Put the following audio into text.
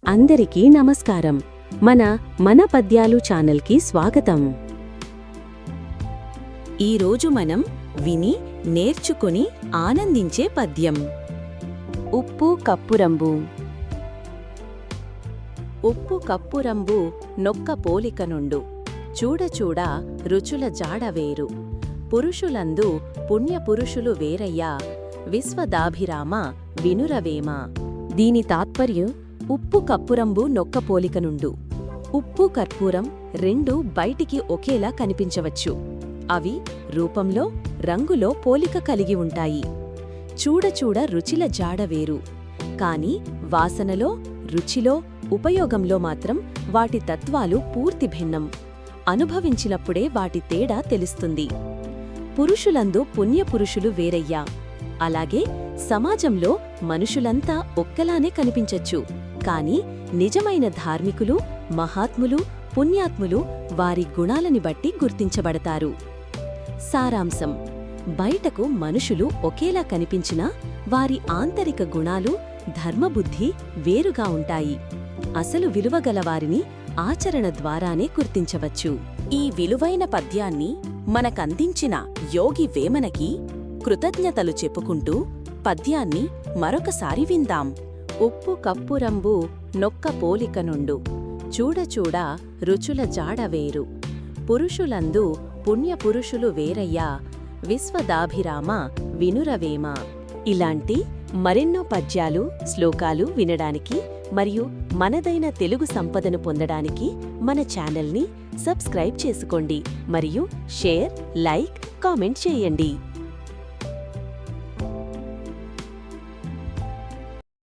అందరికీ నమస్కారం. మన పద్యాలు ఛానల్కి స్వాగతం. ఈరోజు మనం విని నేర్చుకుని ఆనందించే పద్యం ఉప్పు కప్పురంబు. ఉప్పు కప్పురంబు నొక్క పోలిక నుండు, చూడచూడ రుచుల జాడవేరు. పురుషులందు పుణ్యపురుషులు వేరయ్యా, విశ్వదాభిరామ వినురవేమ. దీని తాత్పర్యం ఉప్పు కప్పురంబు నొక్క పోలిక నుండు. ఉప్పు కర్పూరం రెండూ బయటికి ఒకేలా కనిపించవచ్చు. అవి రూపంలో రంగులో పోలిక కలిగి ఉంటాయి. చూడచూడ రుచిల జాడవేరు. కాని వాసనలో, రుచిలో, ఉపయోగంలో మాత్రం వాటి తత్వాలు పూర్తి భిన్నం. అనుభవించినప్పుడే వాటి తేడా తెలుస్తుంది. పురుషులందు పుణ్యపురుషులు వేరయ్యా. అలాగే సమాజంలో మనుషులంతా ఒక్కలానే కనిపించచ్చు. కాని నిజమైన ధార్మికులు, మహాత్ములు, పుణ్యాత్ములు వారి గుణాలని బట్టి గుర్తించబడతారు. సారాంశం: బయటకు మనుషులు ఒకేలా కనిపించినా వారి ఆంతరిక గుణాలు, ధర్మబుద్ధి వేరుగా ఉంటాయి. అసలు విలువగలవారిని ఆచరణ ద్వారానే గుర్తించవచ్చు. ఈ విలువైన పద్యాన్ని మనకందించిన యోగి వేమనకి కృతజ్ఞతలు చెప్పుకుంటూ పద్యాన్ని మరొకసారి విందాం. ఉప్పు కప్పురంబు నొక్క పోలిక నుండు, చూడచూడ రుచుల జాడవేరు. పురుషులందు పుణ్యపురుషులు వేరయ్యా, విశ్వదాభిరామ వినురవేమ. ఇలాంటి మరెన్నో పద్యాలు, శ్లోకాలు వినడానికి మరియు మనదైన తెలుగు సంపదను పొందడానికి మన ఛానల్ని సబ్స్క్రైబ్ చేసుకోండి మరియు షేర్, లైక్, కామెంట్ చేయండి.